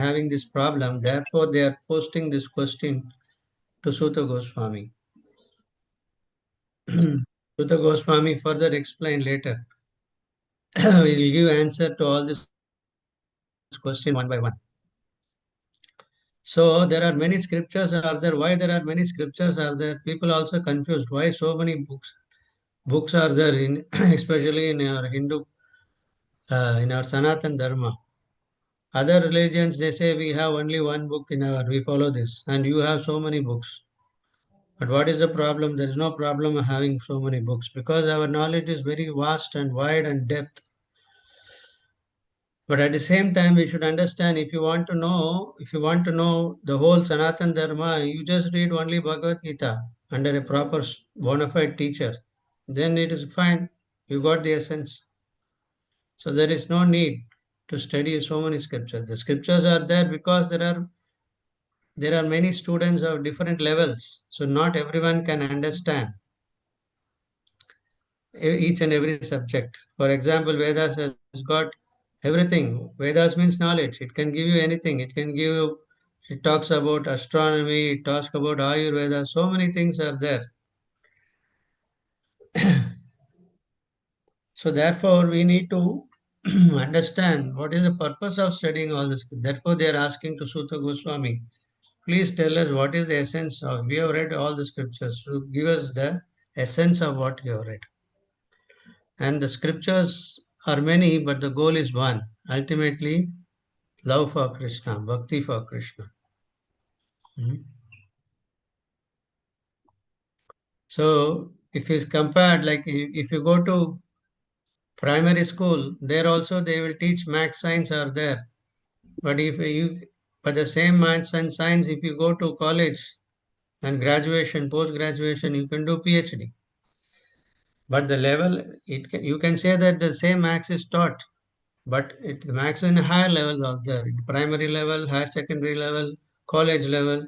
having this problem. Therefore, they are posting this question to Sutta Goswami. Sutta Goswami further explain later. We'll give answer to all this question one by one. So there are many scriptures are there. Why there are many scriptures are there? People also confused. Why so many books are there in especially in our Hindu in our Sanatan Dharma. Other religions they say we have only one book in our we follow this, and you have so many books. But what is the problem? There is no problem of having so many books because our knowledge is very vast and wide and depth. But at the same time, we should understand if you want to know the whole Sanatan Dharma, you just read only Bhagavad Gita under a proper bona fide teacher. Then it is fine. You got the essence. So there is no need to study so many scriptures. The scriptures are there because there are many students of different levels. So not everyone can understand each and every subject. For example, Vedas has got everything. Vedas means knowledge. It can give you anything. It talks about astronomy, it talks about Ayurveda. So many things are there. So therefore, we need to understand what is the purpose of studying all this. Therefore, they are asking to Sutta Goswami, please tell us what is the essence of. We have read all the scriptures. So give us the essence of what you have read. And the scriptures are many, but the goal is one. Ultimately, love for Krishna, bhakti for Krishna. Mhm. So, if it's compared, like if you go to primary school, there also they will teach math, science are there. But if you, but the same maths and science, if you go to college and graduation, post graduation, you can do PhD. But the level, you can say that the same maths is taught, but the maths in higher levels are there. Primary level, higher secondary level, college level,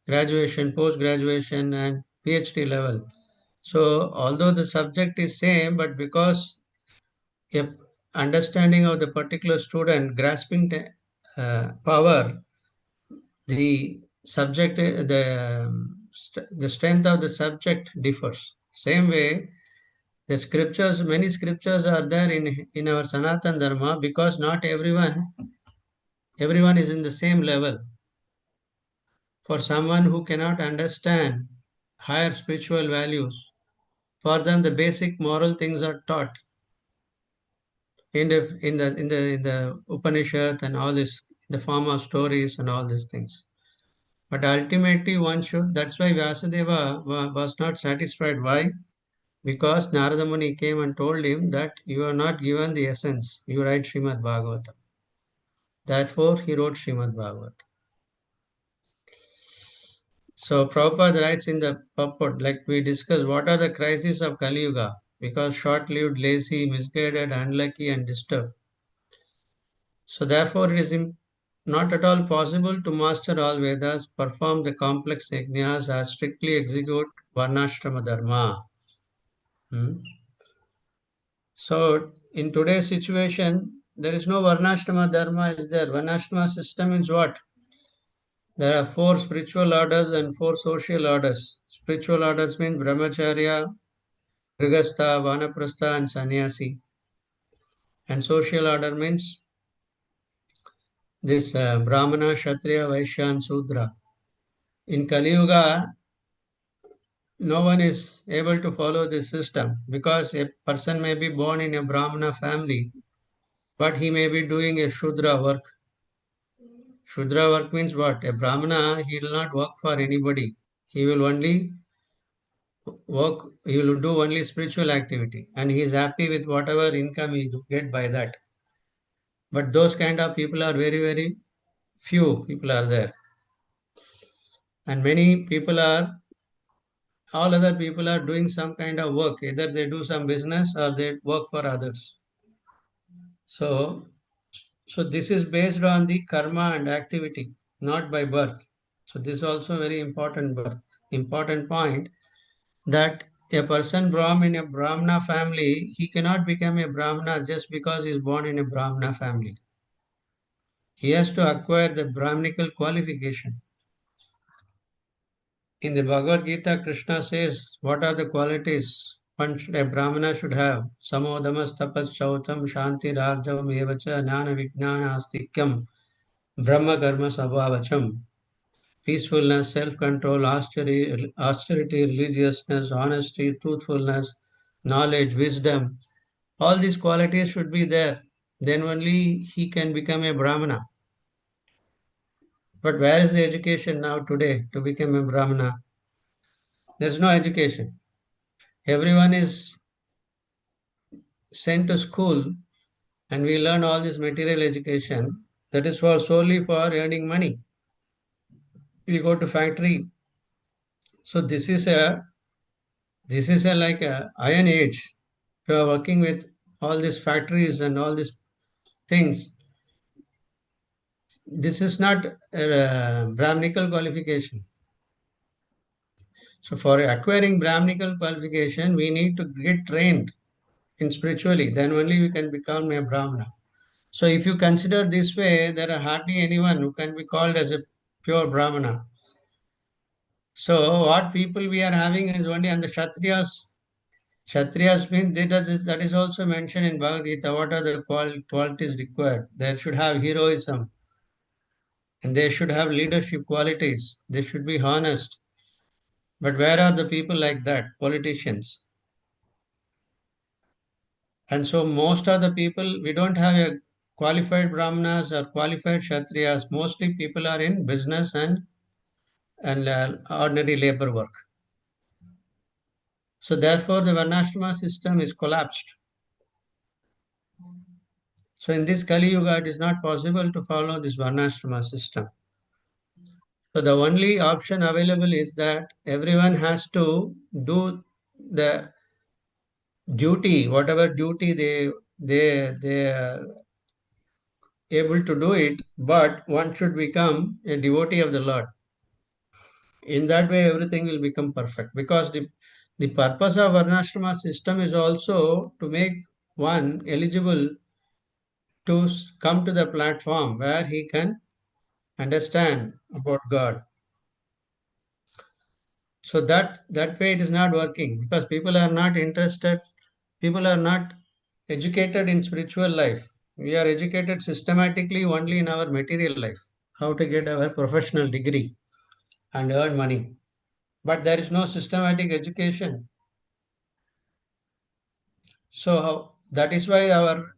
graduation, post graduation, and PhD level. So although the subject is same, but because a understanding of the particular student, grasping power, the subject, the strength of the subject differs. Same way, the scriptures, many scriptures are there in our Sanatan Dharma because not everyone is in the same level. For someone who cannot understand higher spiritual values, for them the basic moral things are taught in the Upanishad and all this, the form of stories and all these things. But ultimately, one should. That's why Vyasadeva was not satisfied. Why? Because Narada Muni came and told him that you are not given the essence. You write Srimad Bhagavatam. Therefore, he wrote Srimad Bhagavatam. So Prabhupada writes in the purport, like we discussed, what are the crises of Kali Yuga? Because short-lived, lazy, misguided, unlucky, and disturbed. So therefore, it is not at all possible to master all Vedas, perform the complex yajnas, or strictly execute Varnashrama Dharma. Hmm? So in today's situation, there is no Varnashrama Dharma is there. Varnashrama system is what? There are four spiritual orders and four social orders. Spiritual orders mean Brahmacharya, Grihastha, Vanaprastha, and Sannyasi. And social order means this Brahmana, Kshatriya, Vaishya, and Sudra. In Kali Yuga, no one is able to follow this system because a person may be born in a Brahmana family, but he may be doing a Shudra work. Shudra work means what? A Brahmana, he will not work for anybody. He will only he will do only spiritual activity and he is happy with whatever income he get by that. But those kind of people are very, very few people are there. And many people are, all other people are doing some kind of work. Either they do some business or they work for others. So, so this is based on the karma and activity, not by birth. So this is also very important point that a person born in a Brahmana family, he cannot become a Brahmana just because he is born in a Brahmana family. He has to acquire the Brahminical qualification. In the Bhagavad Gita, Krishna says, what are the qualities a Brahmana should have? Samodamas tapas shautam shanti rarjavam evacha jnana vijnana astikyam brahma karma sabhavacham. Peacefulness, self-control, austerity, religiousness, honesty, truthfulness, knowledge, wisdom. All these qualities should be there. Then only he can become a Brahmana. But where is the education now today to become a Brahmana? There's no education. Everyone is sent to school and we learn all this material education that is for solely for earning money. We go to factory. So this is a like a iron age. You are working with all these factories and all these things. This is not a Brahminical qualification. So for acquiring Brahminical qualification, we need to get trained in spiritually. Then only we can become a Brahmana. So if you consider this way, there are hardly anyone who can be called as a pure Brahmana. So what people we are having is only on the Kshatriyas. Kshatriyas mean that is also mentioned in Bhagavad Gita. What are the qualities required? They should have heroism and they should have leadership qualities. They should be honest. But where are the people like that? Politicians. And so most of the people, we don't have a qualified Brahmanas or qualified Kshatriyas. Mostly people are in business and ordinary labor work. So therefore, the Varnashrama system is collapsed. So in this Kali Yuga, it is not possible to follow this Varnashrama system. So the only option available is that everyone has to do the duty, whatever duty they are able to do it, but one should become a devotee of the Lord. In that way, everything will become perfect because the purpose of Varnashrama system is also to make one eligible to come to the platform where he can understand about God. So that way it is not working because people are not interested, people are not educated in spiritual life. We are educated systematically only in our material life, how to get our professional degree and earn money. But there is no systematic education. So that is why our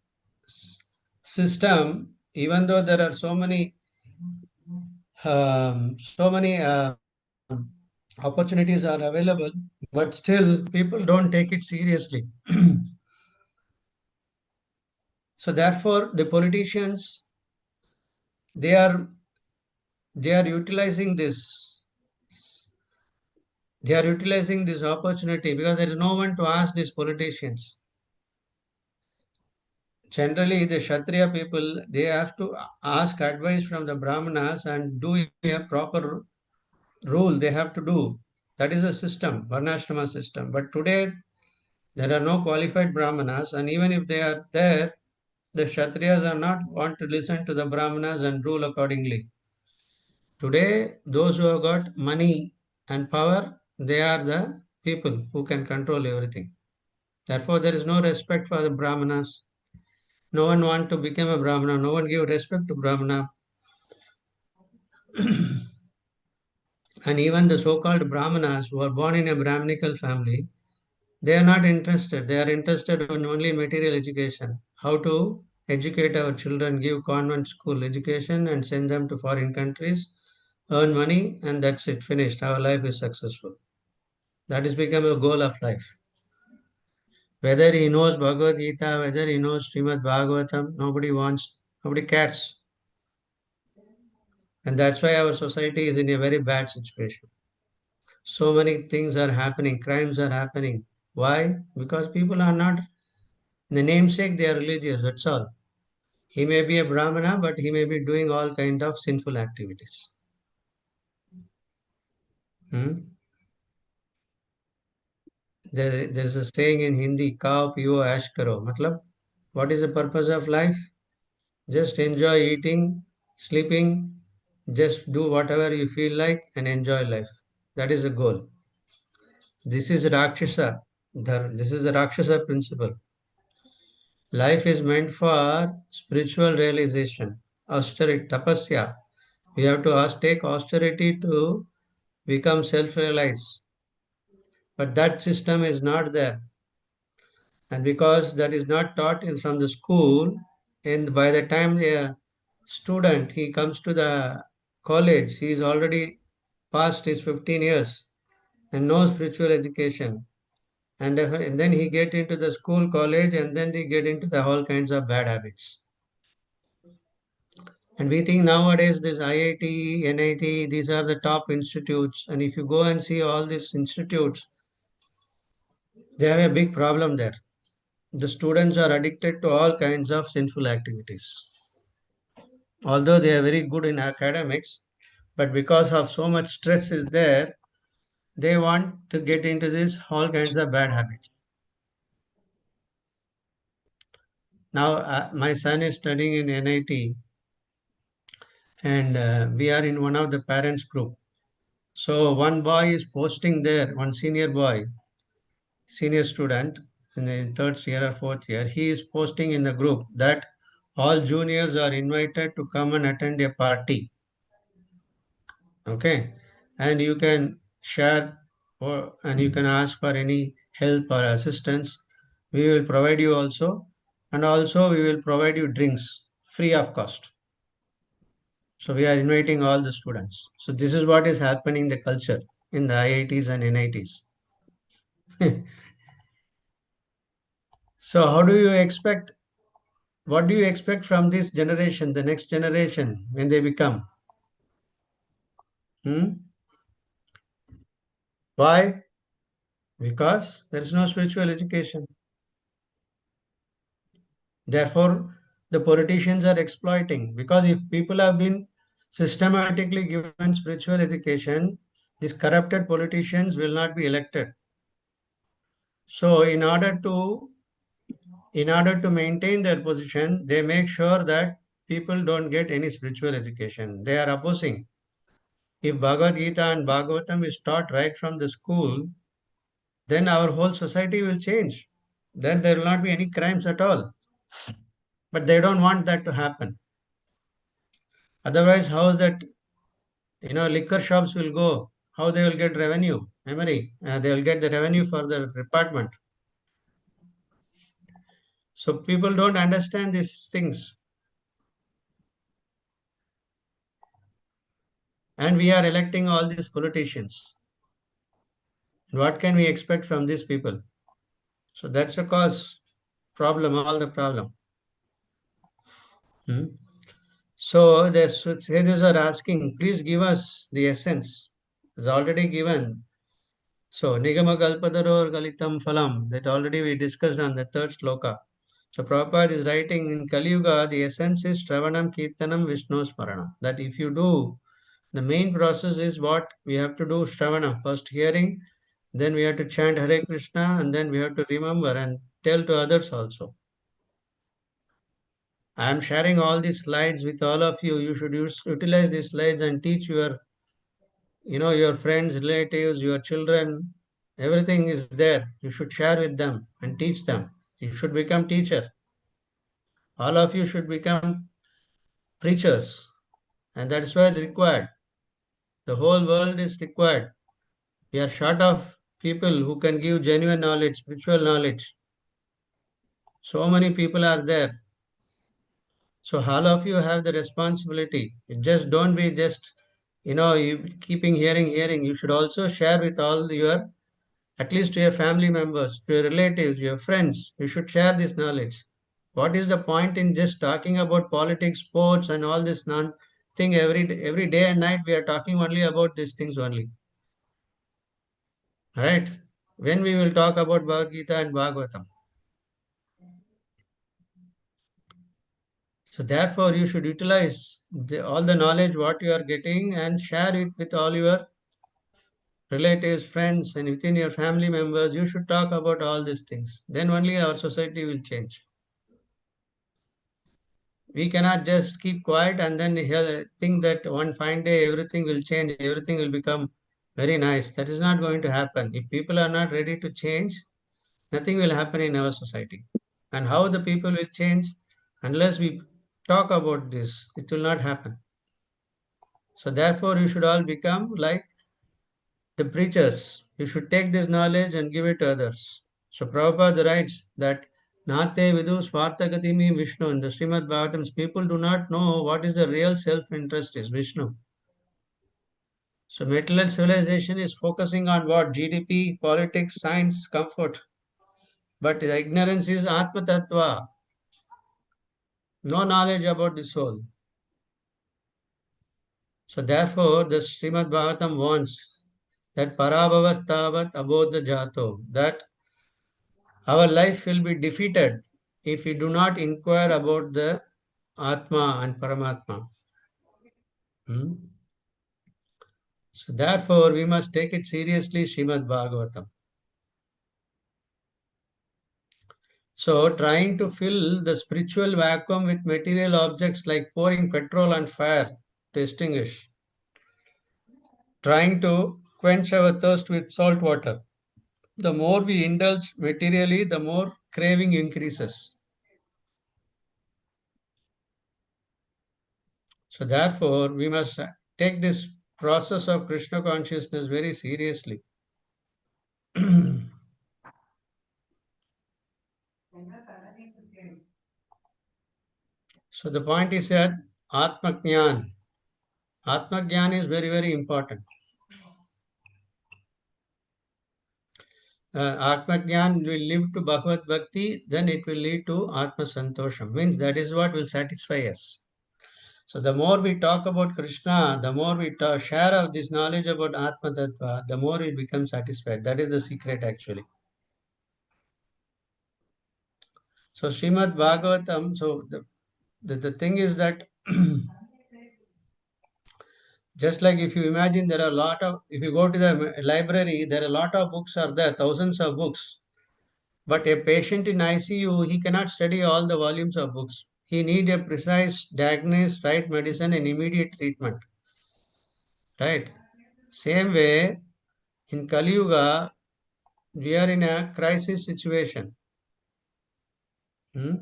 system, even though there are so many opportunities are available, but still people don't take it seriously. So therefore, the politicians they are they are utilizing this they are utilizing this opportunity because there is no one to ask these politicians. Generally, the Kshatriya people they have to ask advice from the Brahmanas and do a proper rule they have to do. That is a system, Varnashrama system. But today there are no qualified Brahmanas, and even if they are there, the Kshatriyas are not want to listen to the Brahmanas and rule accordingly. Today, those who have got money and power, they are the people who can control everything. Therefore, there is no respect for the Brahmanas. No one want to become a Brahmana. No one give respect to Brahmana. And even the so-called Brahmanas who are born in a Brahminical family, they are not interested. They are interested in only material education. How to educate our children, give convent school education and send them to foreign countries, earn money, and that's it, finished. Our life is successful. That has become a goal of life. Whether he knows Bhagavad Gita, whether he knows Srimad Bhagavatam, nobody cares. And that's why our society is in a very bad situation. So many things are happening, crimes are happening. Why? Because people are not, in the namesake, they are religious, that's all. He may be a Brahmana, but he may be doing all kind of sinful activities. Hmm? There's a saying in Hindi, "Kao piyo ash karo." Matlab, what is the purpose of life? Just enjoy eating, Sleeping, just do whatever you feel like and enjoy life. That is the goal. This is Rakshasa. This is the Rakshasa principle. Life is meant for spiritual realization, austerity, tapasya. We have to take austerity to become self-realized. But that system is not there. And because that is not taught from the school, and by the time the student he comes to the college, he is already past his 15 years and no spiritual education. And then he get into the school, college, and then they get into the all kinds of bad habits. And we think nowadays this IIT, NIT, these are the top institutes. And if you go and see all these institutes, they have a big problem there. The students are addicted to all kinds of sinful activities. Although they are very good in academics, but because of so much stress is there, they want to get into this all kinds of bad habits. Now, my son is studying in NIT, and we are in one of the parents group. So one boy is posting there, one senior boy, senior student in the third year or fourth year, he is posting in the group that all juniors are invited to come and attend a party. Okay, and you can share and you can ask for any help or assistance. We will provide you also, and also we will provide you drinks free of cost. So we are inviting all the students. So this is what is happening in the culture in the IITs and NITs. So how do you expect, what do you expect from this generation, the next generation, when they become? Hmm? Why? Because there is no spiritual education. Therefore, the politicians are exploiting. Because if people have been systematically given spiritual education, these corrupted politicians will not be elected. So, in order to maintain their position, they make sure that people don't get any spiritual education. They are opposing. If Bhagavad Gita and Bhagavatam is taught right from the school, then our whole society will change. Then there will not be any crimes at all. But they don't want that to happen. Otherwise, how is that, liquor shops will go? How they will get revenue? Memory. They will get the revenue for the department. So people don't understand these things. And we are electing all these politicians. What can we expect from these people? So that's a cause problem, all the problem. Hmm? So the sages are asking, please give us the essence. It's already given. So Nigama Kalpadaro Galitam Phalam, that already we discussed on the third sloka. So Prabhupada is writing in Kali Yuga, the essence is Shravanam Kirtanam Vishnu Smarana. That if you do, the main process is what we have to do Shravanam. First hearing, then we have to chant Hare Krishna, and then we have to remember and tell to others also. I am sharing all these slides with all of you. You should utilize these slides and teach your friends, relatives, your children. Everything is there. You should share with them and teach them. You should become teacher. All of you should become preachers. And that's why it's required. The whole world is required. We are short of people who can give genuine knowledge, spiritual knowledge. So many people are there. So all of you have the responsibility. Just don't be just, you keeping hearing. You should also share with all your, at least to your family members, to your relatives, your friends. You should share this knowledge. What is the point in just talking about politics, sports, and all this thing every day and night? We are talking only about these things only, right? When we will talk about Bhagavad Gita and Bhagavatam. So therefore, you should utilize all the knowledge what you are getting and share it with all your relatives, friends, and within your family members. You should talk about all these things. Then only our society will change. We cannot just keep quiet and then think that one fine day everything will change, everything will become very nice. That is not going to happen. If people are not ready to change, nothing will happen in our society. And how the people will change unless we talk about this, it will not happen. So therefore, you should all become like the preachers. You should take this knowledge and give it to others. So Prabhupada writes that Nate Vidu Swarthagatimi Vishnu. In the Srimad Bhagavatam, people do not know what is the real self-interest is Vishnu. So material civilization is focusing on what? GDP, politics, science, comfort. But the ignorance is Atma Tattva. No knowledge about the soul. So therefore, the Srimad Bhagavatam wants that Parabhavastavat Abodha Jato, that our life will be defeated if we do not inquire about the Atma and Paramatma. Hmm? So therefore, we must take it seriously, Srimad Bhagavatam. So trying to fill the spiritual vacuum with material objects like pouring petrol on fire to extinguish, trying to quench our thirst with salt water. The more we indulge materially, the more craving increases. So therefore, we must take this process of Krishna consciousness very seriously. So the point is that Atma Jnana. Atma Jnana is very, very important. Atma Jnana will lead to Bhagavad Bhakti, then it will lead to Atma Santosham. Means that is what will satisfy us. So the more we talk about Krishna, the more we share of this knowledge about Atma Tattva, the more we become satisfied. That is the secret actually. So Srimad Bhagavatam, so the thing is that just like if you imagine there are a lot of, if you go to the library, there are a lot of books are there, thousands of books. But a patient in ICU, he cannot study all the volumes of books. He need a precise diagnosis, right medicine, and immediate treatment. Right? Same way, in Kali Yuga, we are in a crisis situation. Hmm?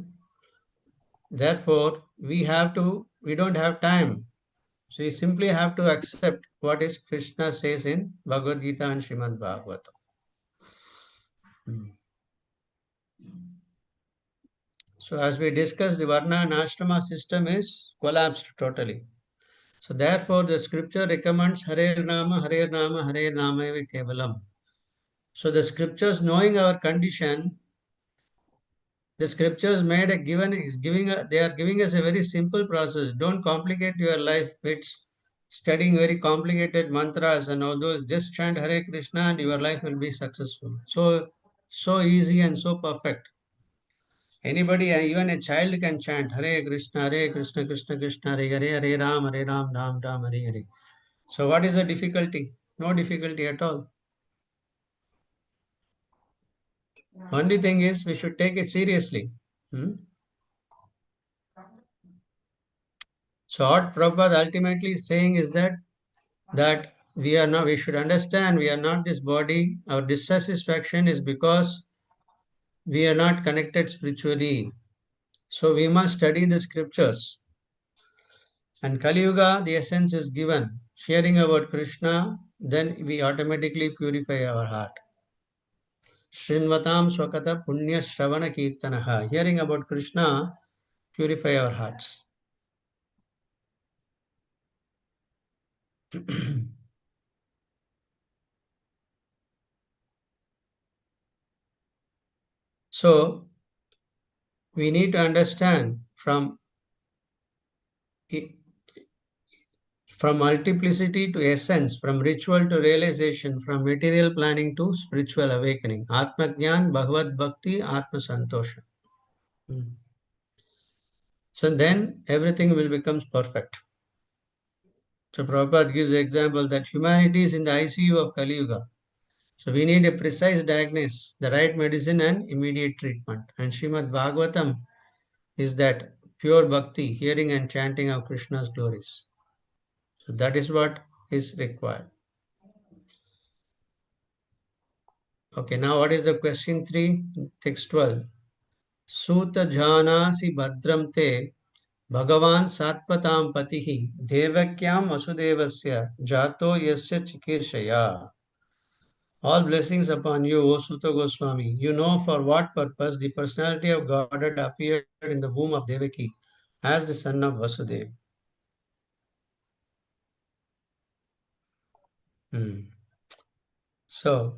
Therefore, we don't have time. So we simply have to accept what is Krishna says in Bhagavad Gita and Srimad Bhagavatam. Hmm. So as we discussed, the Varna and Ashrama system is collapsed totally. So therefore, the scripture recommends Hare Nama, Hare Nama, Hare Nama eva Kevalam. So the scriptures, knowing our condition, the scriptures made a given is giving they are giving us a very simple process. Don't complicate your life with studying very complicated mantras and all those. Just chant Hare Krishna and your life will be successful. So easy and so perfect. Anybody, even a child can chant Hare Krishna, Krishna Krishna, Hare Hare, Hare Ram, Ram Ram, Hare Hare. So what is the difficulty? No difficulty at all. Only thing is we should take it seriously. Hmm? So what Prabhupada ultimately is saying is that we should understand we are not this body. Our dissatisfaction is because we are not connected spiritually. So we must study the scriptures. And Kali Yuga, the essence is given. Sharing about Krishna, then we automatically purify our heart. Srinvatam Swakata Punya Shravana Kirtanaha. Hearing about Krishna purify our hearts. So we need to understand from multiplicity to essence, from ritual to realization, from material planning to spiritual awakening. Atma Jnana, Bhagavad Bhakti, Atma Santosha. Hmm. So then everything will become perfect. So Prabhupada gives the example that humanity is in the ICU of Kali Yuga. So we need a precise diagnosis, the right medicine and immediate treatment. And Srimad Bhagavatam is that pure bhakti, hearing and chanting of Krishna's glories. So that is what is required. Okay, now what is the question 3? Text 12. Suta janasi bhadram te Bhagavan Satpatam Patihi Devakyam Vasudevasya Jato Yasya Chikirshaya. All blessings upon you, O Suta Goswami. You know for what purpose the personality of Godhead appeared in the womb of Devaki as the son of Vasudeva. Hmm. So,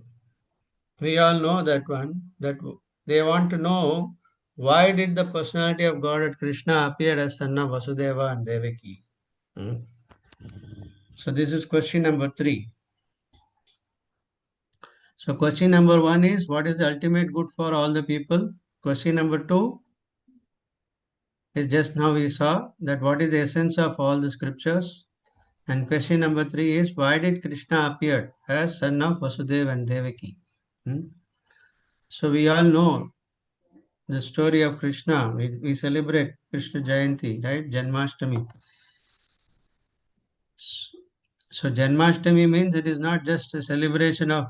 we all know that one, that they want to know why did the personality of Godhead Krishna appear as son of Vasudeva and Devaki. Hmm. So, this is question number 3. So question number 1 is what is the ultimate good for all the people? Question number 2 is just now we saw that what is the essence of all the scriptures? And question number 3 is why did Krishna appear as son of Vasudeva and Devaki? Hmm? So we all know the story of Krishna. We celebrate Krishna Jayanti, right? Janmashtami. So Janmashtami means it is not just a celebration of,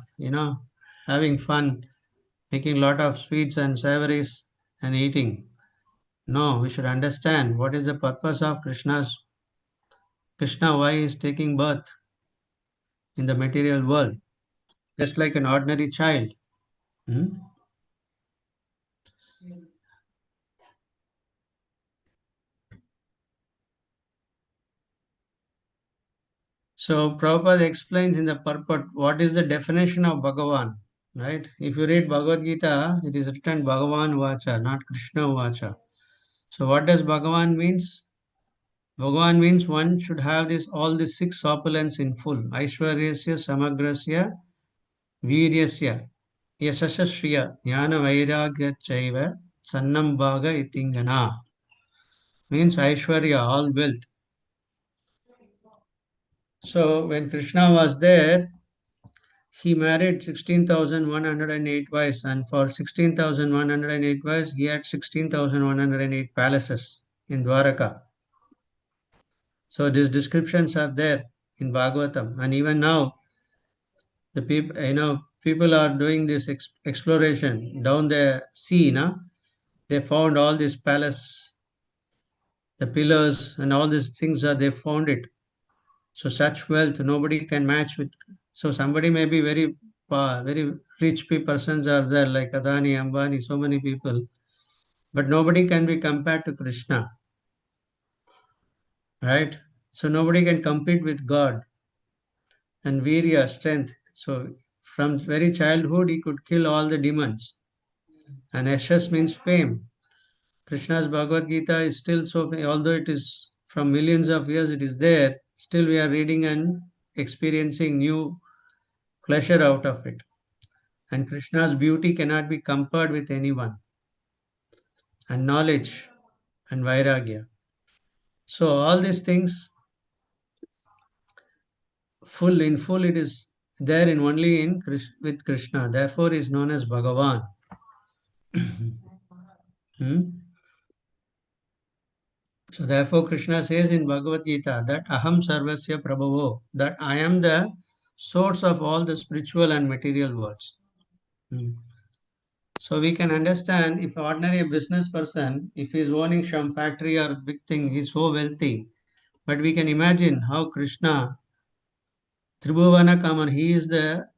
having fun, making lot of sweets and savories and eating. No, we should understand what is the purpose of Krishna, why he is taking birth in the material world, just like an ordinary child. Hmm? So Prabhupada explains in the purport what is the definition of Bhagavan. Right? If you read Bhagavad Gita, it is written Bhagavan Vacha, not Krishna Vacha. So what does Bhagavan means? Bhagavan means one should have this all the six opulence in full. Aishwaryasya, Samagrasya, Viryasya, Yasashashriya, Jnana Vairagya Chaiva, Sannam Bhaga Itingana. Means Aishwarya, all wealth. So when Krishna was there, he married 16,108 wives, and for 16,108 wives, he had 16,108 palaces in Dwaraka. So these descriptions are there in Bhagavatam, and even now the people, people are doing this exploration down the sea. Now they found all these palace, the pillars, and all these things are they found it. So such wealth nobody can match with. So somebody may be very rich persons are there like Adani, Ambani, so many people, but nobody can be compared to Krishna, right? So nobody can compete with God and Virya, strength. So from very childhood he could kill all the demons. And Yashas means fame. Krishna's Bhagavad Gita is still so, although it is from millions of years, it is there. Still, we are reading and experiencing new pleasure out of it. And Krishna's beauty cannot be compared with anyone. And knowledge and vairagya. So all these things, full, it is there in only in with Krishna. Therefore, is known as Bhagavan. Hmm? So therefore, Krishna says in Bhagavad Gita that Aham Sarvasya Prabhavo, that I am the source of all the spiritual and material worlds. Hmm. So we can understand if ordinary business person, if he is owning some factory or big thing, he is so wealthy. But we can imagine how Krishna, Tribhuvana Kaman, he is the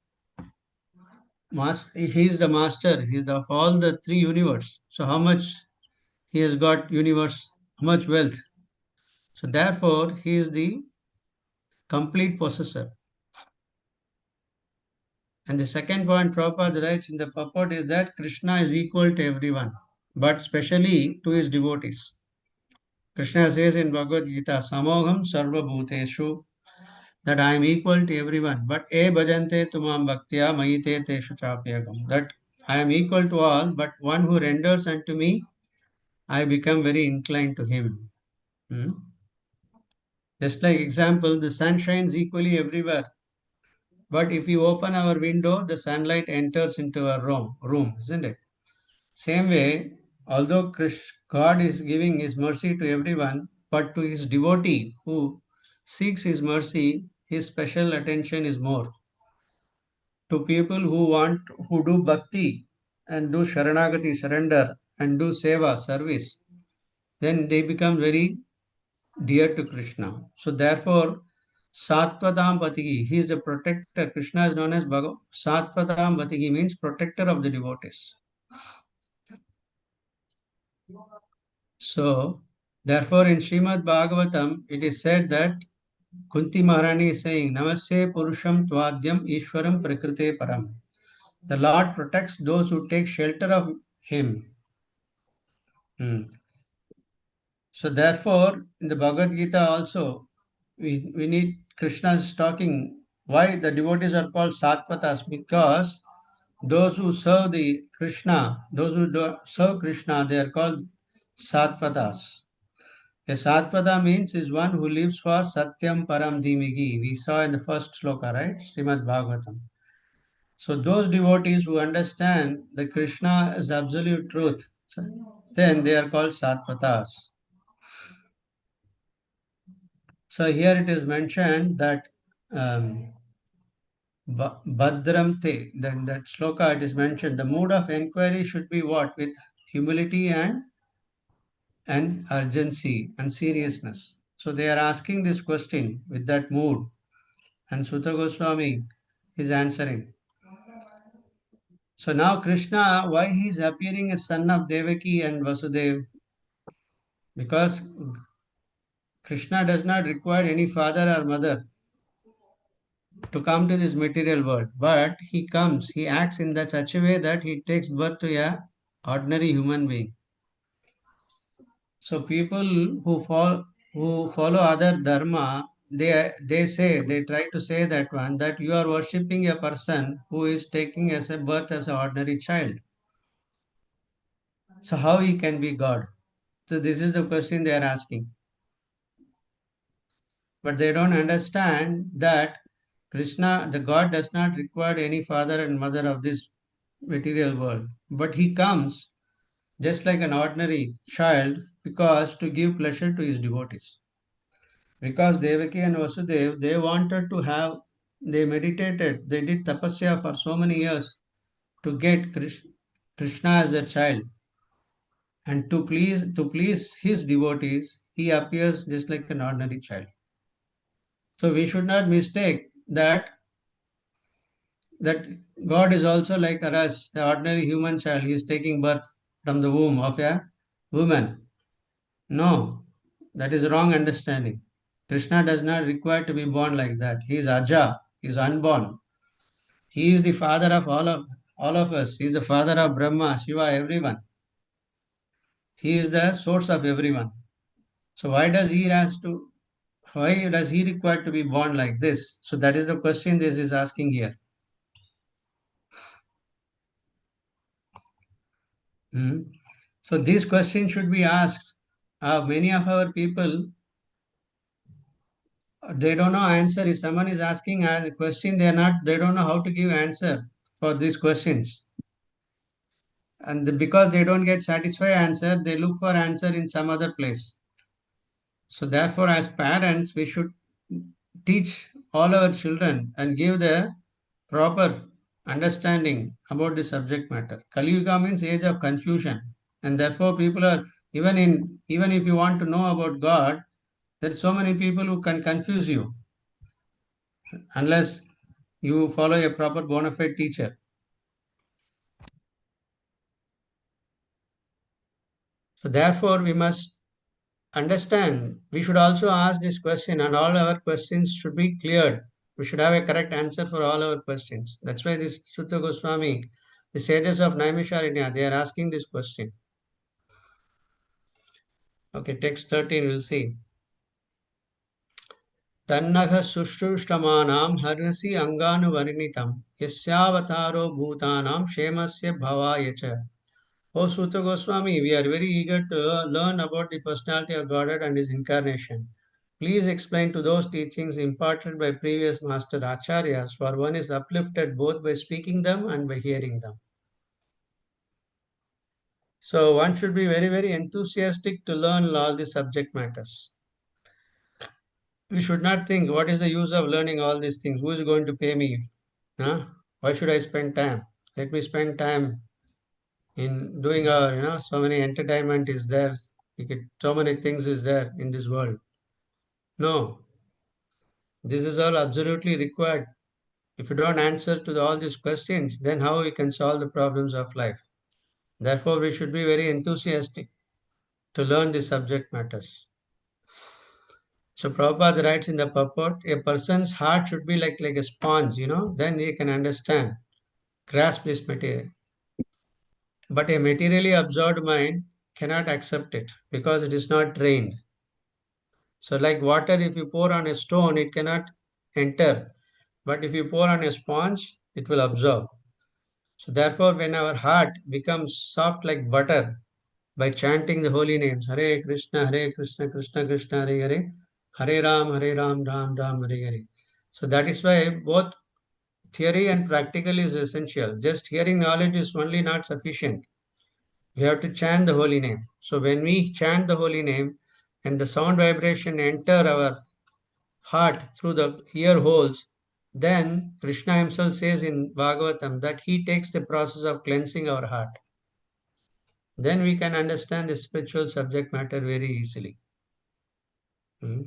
master, he is of all the three universe. So how much he has got universe, how much wealth. So therefore, he is the complete possessor. And the second point Prabhupada writes in the purport is that Krishna is equal to everyone, but specially to his devotees. Krishna says in Bhagavad Gita, Samoham Sarva Bhuteshu, that I am equal to everyone, but e bhajante tumam bhaktya mayite teshu chapyagam. That I am equal to all, but one who renders unto me, I become very inclined to him. Hmm? Just like example, the sun shines equally everywhere. But if you open our window, the sunlight enters into our room, isn't it? Same way, although God is giving his mercy to everyone, but to his devotee who seeks his mercy, his special attention is more. To people who do bhakti and do sharanagati, surrender, and do seva, service, then they become very dear to Krishna. So therefore, Satpadam Patigi, he is the protector. Krishna is known as Satpadam Patigi, means protector of the devotees. So, therefore, in Srimad Bhagavatam, it is said that Kunti Maharani is saying, Namaste Purusham Tvadyam Ishwaram Prakrite Param. The Lord protects those who take shelter of Him. Hmm. So, therefore, in the Bhagavad Gita also, we need Krishna is talking why the devotees are called Satpatas, because those who serve the Krishna, those who serve Krishna, they are called Satpatas. A Satpada means is one who lives for Satyam Param Dhimigi. We saw in the first sloka, right? Srimad Bhagavatam. So those devotees who understand that Krishna is absolute truth, then they are called Satpatas. So here it is mentioned that um, Bhadramte, then that sloka it is mentioned, the mood of enquiry should be what? With humility and urgency and seriousness. So they are asking this question with that mood. And Sutta Goswami is answering. So now Krishna, why he is appearing as son of Devaki and Vasudev? Because Krishna does not require any father or mother to come to this material world, but he comes, he acts in that such a way that he takes birth to a ordinary human being. So people who follow other dharma, they say they try to say that one that you are worshipping a person who is taking as a birth as an ordinary child. So how he can be God? So this is the question they are asking. But they don't understand that Krishna, the God, does not require any father and mother of this material world. But he comes just like an ordinary child because to give pleasure to his devotees. Because Devaki and Vasudev, they wanted to have, they meditated, they did tapasya for so many years to get Krishna as their child. And to please his devotees, he appears just like an ordinary child. So we should not mistake that God is also like us, the ordinary human child. He is taking birth from the womb of a woman. No, that is wrong understanding. Krishna does not require to be born like that. He is Aja, he is unborn. He is the father of all of us. He is the father of Brahma, Shiva, everyone. He is the source of everyone. So why does he require to be born like this? So that is the question this is asking here. Hmm. So this question should be asked. Many of our people, they don't know answer. If someone is asking a question, they don't know how to give answer for these questions. And because they don't get satisfied answer, they look for answer in some other place. So therefore, as parents, we should teach all our children and give the proper understanding about the subject matter. Kali Yuga means age of confusion, and therefore people are even if you want to know about God, there are so many people who can confuse you unless you follow a proper bona fide teacher. So therefore, we must understand. We should also ask this question, and all our questions should be cleared. We should have a correct answer for all our questions. That's why this Sutta Goswami, the sages of Naimisharanya, they are asking this question. Okay, text 13, we'll see. Tannagha sushrushtamanam harnasi anganuvarinitam yasyavataro bhutanam shemasya bhavayacha. O Sutta Goswami, we are very eager to learn about the personality of Godhead and His incarnation. Please explain to those teachings imparted by previous master acharyas, for one is uplifted both by speaking them and by hearing them. So one should be very, very enthusiastic to learn all these subject matters. We should not think, what is the use of learning all these things? Who is going to pay me? Huh? Why should I spend time? Let me spend time in doing so many entertainment is there. So many things is there in this world. No, this is all absolutely required. If you don't answer to all these questions, then how we can solve the problems of life? Therefore, we should be very enthusiastic to learn the subject matters. So Prabhupada writes in the purport, a person's heart should be like a sponge, then he can understand, grasp this material. But a materially absorbed mind cannot accept it because it is not trained. So like water, if you pour on a stone, it cannot enter. But if you pour on a sponge, it will absorb. So therefore, when our heart becomes soft like butter by chanting the holy names, Hare Krishna, Krishna Krishna, Hare Hare, Hare Ram, Ram Ram, Hare Hare. So that is why both theory and practical is essential. Just hearing knowledge is only not sufficient. We have to chant the holy name. So when we chant the holy name and the sound vibration enter our heart through the ear holes, then Krishna himself says in Bhagavatam that he takes the process of cleansing our heart. Then we can understand the spiritual subject matter very easily. Hmm.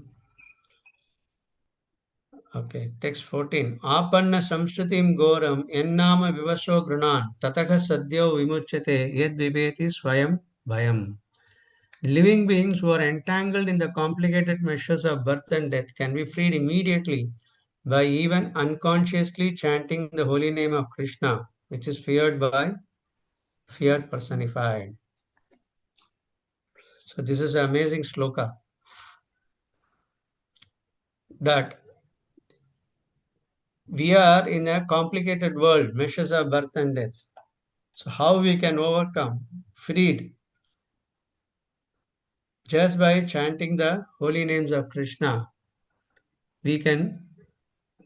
Okay, text 14. Apanna samshrutim goram ennama vivasho grunan tataka sadhyo vimuchyate yad viveti swayam bhayam. Living beings who are entangled in the complicated meshes of birth and death can be freed immediately by even unconsciously chanting the holy name of Krishna, which is feared by fear personified. So this is an amazing sloka that we are in a complicated world, meshes of birth and death. So how we can overcome, freed just by chanting the holy names of Krishna, we can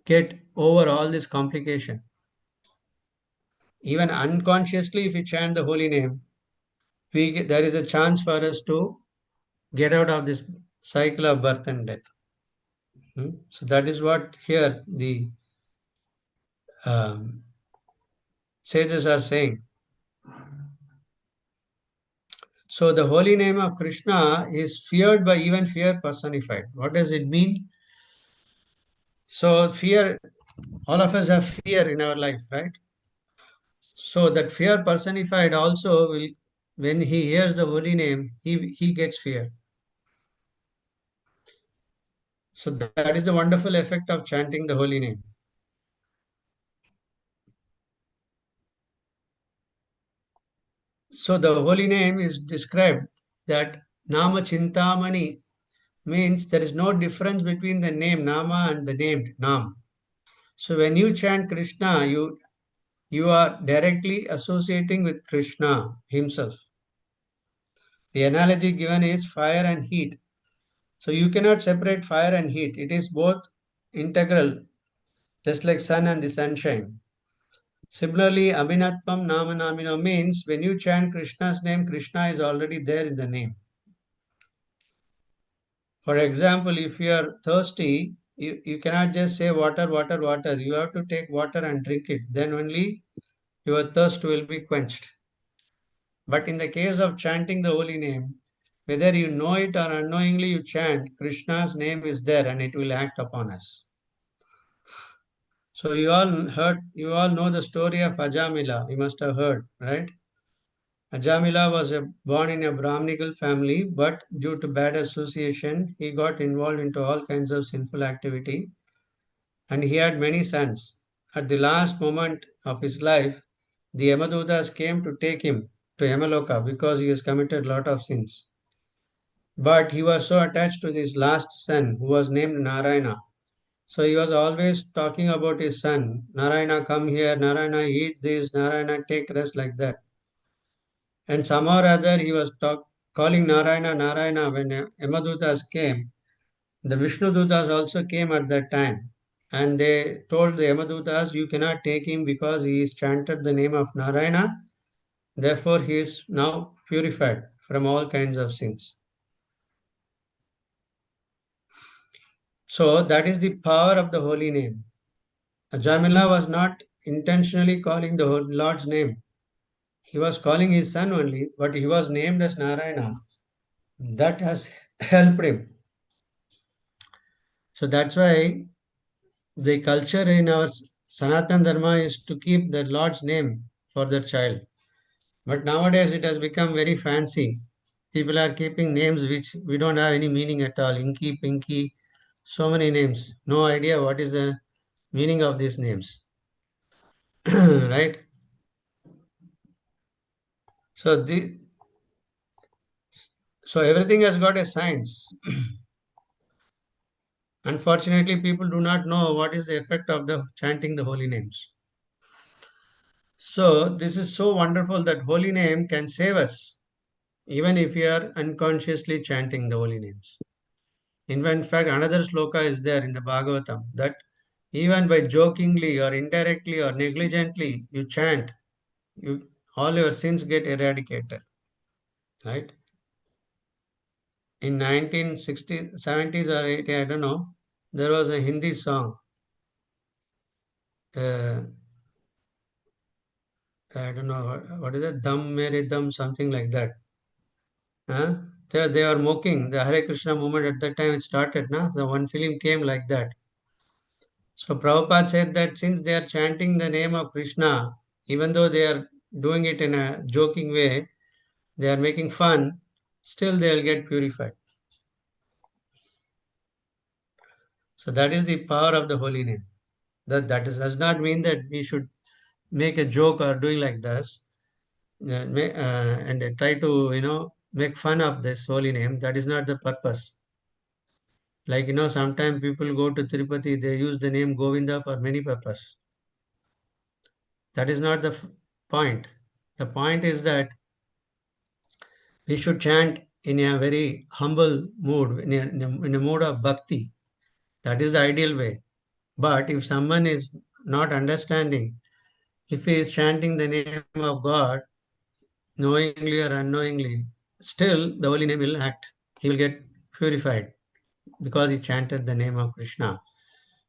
get over all this complication. Even unconsciously, if we chant the holy name, there is a chance for us to get out of this cycle of birth and death. So that is what here the um, sages are saying. So the holy name of Krishna is feared by even fear personified. What does it mean? So fear, all of us have fear in our life, right? So that fear personified also will, when he hears the holy name, he gets fear. So that is the wonderful effect of chanting the holy name. So the holy name is described that Nama Chintamani means there is no difference between the name Nama and the named Nam. So when you chant Krishna, you are directly associating with Krishna himself. The analogy given is fire and heat. So you cannot separate fire and heat. It is both integral, just like sun and the sunshine. Similarly, Abhinatvam Namanamino means when you chant Krishna's name, Krishna is already there in the name. For example, if you are thirsty, you cannot just say water, water, water. You have to take water and drink it. Then only your thirst will be quenched. But in the case of chanting the holy name, whether you know it or unknowingly you chant, Krishna's name is there and it will act upon us. So you all know the story of Ajamila. You must have heard, right? Ajamila was born in a Brahminical family, but due to bad association, he got involved into all kinds of sinful activity, and he had many sons. At the last moment of his life, the Yamadutas came to take him to Yamaloka because he has committed a lot of sins. But he was so attached to his last son, who was named Narayana. So he was always talking about his son. Narayana, come here. Narayana, eat this. Narayana, take rest, like that. And somehow or other, he was calling Narayana, Narayana when Yamadutas came. The Vishnu Dutas also came at that time. And they told the Yamadutas, you cannot take him because he has chanted the name of Narayana. Therefore, he is now purified from all kinds of sins. So that is the power of the holy name. Ajamila was not intentionally calling the Lord's name. He was calling his son only, but he was named as Narayana. That has helped him. So that's why the culture in our Sanatan Dharma is to keep the Lord's name for their child. But nowadays it has become very fancy. People are keeping names which we don't have any meaning at all. Inky, Pinky, so many names. No idea what is the meaning of these names. Right? So so everything has got a science. Unfortunately, people do not know what is the effect of the chanting the holy names. So this is so wonderful that holy name can save us, even if we are unconsciously chanting the holy names. In fact, another sloka is there in the Bhagavatam that even by jokingly or indirectly or negligently you chant, you all your sins get eradicated. Right? In 1960s, 70s or 80s, I don't know, there was a Hindi song. Uh, I don't know what is it, Dam Mere Dam, something like that. Huh? They are mocking the Hare Krishna movement at that time. It started, na? So one film came like that. So Prabhupada said that since they are chanting the name of Krishna, even though they are doing it in a joking way, they are making fun, still they will get purified. So that is the power of the holy name. Does not mean that we should make a joke or doing like this and try to make fun of this holy name. That is not the purpose. Like sometimes people go to Tirupati, they use the name Govinda for many purpose. That is not the point. The point is that we should chant in a very humble mood, in a mood of bhakti. That is the ideal way. But if someone is not understanding, if he is chanting the name of God, knowingly or unknowingly, still the holy name will act. He will get purified because he chanted the name of Krishna.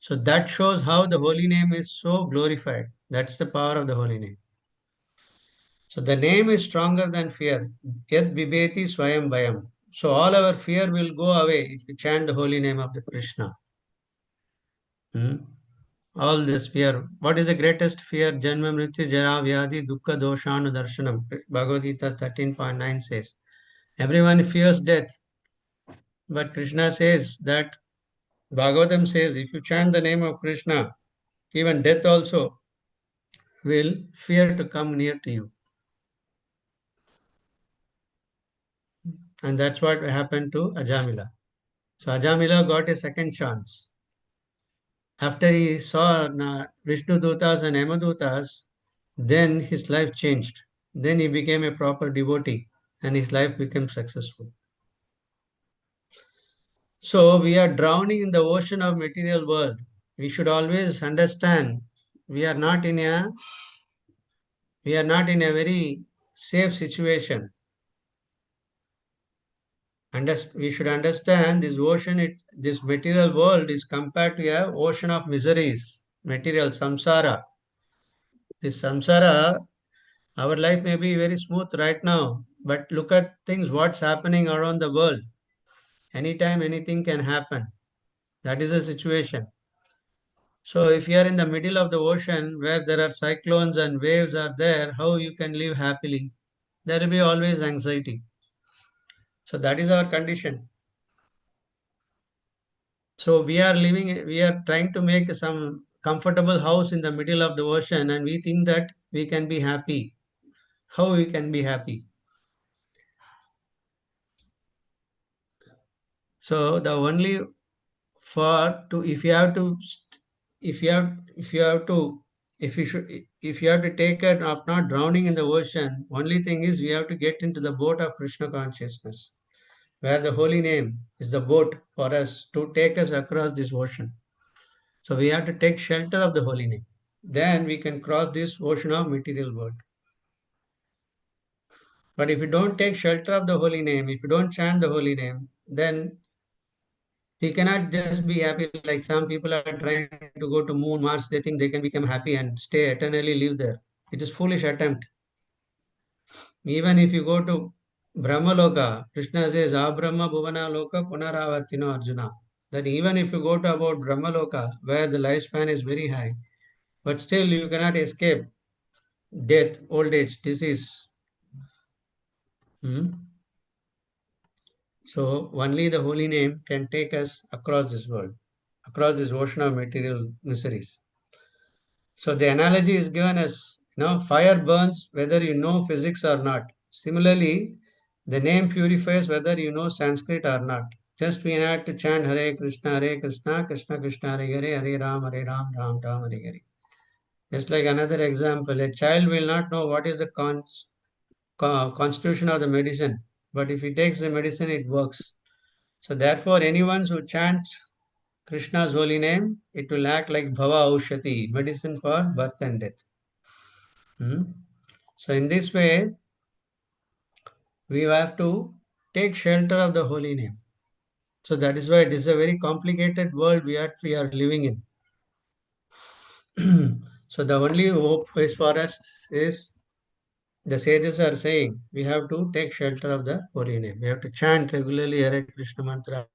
So that shows how the holy name is so glorified. That's the power of the holy name. So the name is stronger than fear. Yet bibeti swayam bhayam. So all our fear will go away if we chant the holy name of the Krishna. Hmm? All this fear. What is the greatest fear? Janma mrityu jara vyadhi dukkha doshanu darshanam. Bhagavad Gita 13.9 says. Everyone fears death. But Krishna says that Bhagavatam says if you chant the name of Krishna, even death also will fear to come near to you. And that's what happened to Ajamila. So Ajamila got a second chance. After he saw Vishnu Dutas and Yamadutas, then his life changed. Then he became a proper devotee and his life became successful. So we are drowning in the ocean of material world. We should always understand we are not in a very safe situation. We should understand this ocean, this material world is compared to a ocean of miseries, material samsara. This samsara, our life may be very smooth right now, but look at things, what's happening around the world. Anytime anything can happen. That is the situation. So if you are in the middle of the ocean where there are cyclones and waves are there, how you can live happily? There will be always anxiety. So that is our condition. So we are trying to make some comfortable house in the middle of the ocean and we think that we can be happy. How we can be happy? So the only for to if you have to if you have to if you have to take care of not drowning in the ocean, only thing is we have to get into the boat of Krishna consciousness, where the holy name is the boat for us to take us across this ocean. So we have to take shelter of the holy name. Then we can cross this ocean of material world. But if you don't take shelter of the holy name, if you don't chant the holy name, then we cannot just be happy. Like some people are trying to go to moon, Mars, they think they can become happy and stay eternally live there. It is foolish attempt. Even if you go to Brahmaloka, Krishna says, Abrahma Bhuvana Loka Punaravartino Arjuna. That even if you go to about Brahmaloka, where the lifespan is very high, but still you cannot escape death, old age, disease. Hmm? So only the holy name can take us across this world, across this ocean of material miseries. So the analogy is given as, fire burns whether you know physics or not. Similarly, the name purifies whether you know Sanskrit or not. Just we have to chant Hare Krishna, Krishna Krishna, Hare Ram, Ram Ram, Hare Hare. Just like another example, a child will not know what is the constitution of the medicine, but if he takes the medicine, it works. So therefore, anyone who chants Krishna's holy name, it will act like Bhava Aushati, medicine for birth and death. Hmm? So in this way, we have to take shelter of the holy name. So that is why it is a very complicated world we are living in. So the only hope is for us is the sages are saying we have to take shelter of the holy name. We have to chant regularly Hare Krishna mantra,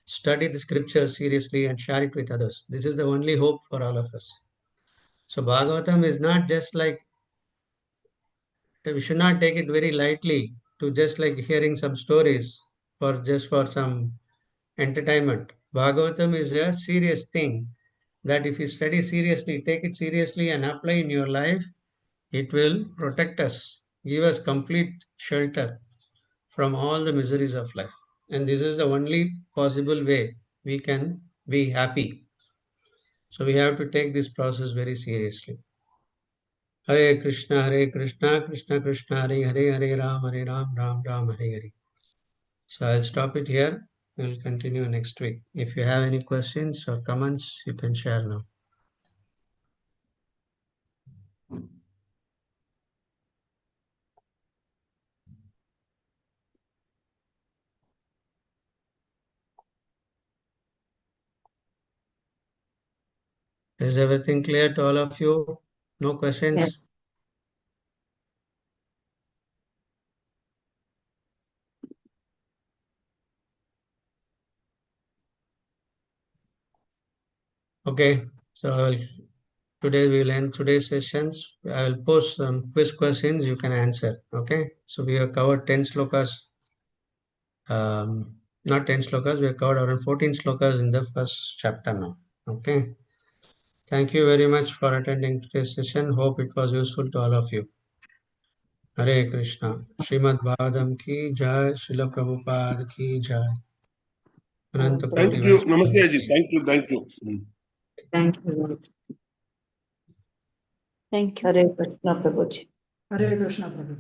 study the scriptures seriously and share it with others. This is the only hope for all of us. So Bhagavatam is not just like, we should not take it very lightly to just like hearing some stories for some entertainment. Bhagavatam is a serious thing that if you study seriously, take it seriously and apply in your life, it will protect us, give us complete shelter from all the miseries of life. And this is the only possible way we can be happy. So we have to take this process very seriously. Hare Krishna, Krishna Krishna, Hare Hare, Hare Ram, Ram Ram, Hare Hare. So I'll stop it here. We'll continue next week. If you have any questions or comments, you can share now. Is everything clear to all of you? No questions? Yes. Okay. So today we'll end today's sessions. I will post some quiz questions you can answer. Okay. So we have covered 10 slokas. Not 10 slokas. We have covered around 14 slokas in the first chapter now. Okay. Thank you very much for attending today's session. Hope it was useful to all of you. Hare Krishna. Srimad Bhagavatam ki jai. Srila Prabhupada ki jai. Ananta Thank Koti Thank you. Vaishnava. Namaste, Ji. Thank you. Thank you. you. Thank you. Hare Krishna Prabhuji. Hare Krishna Prabhu.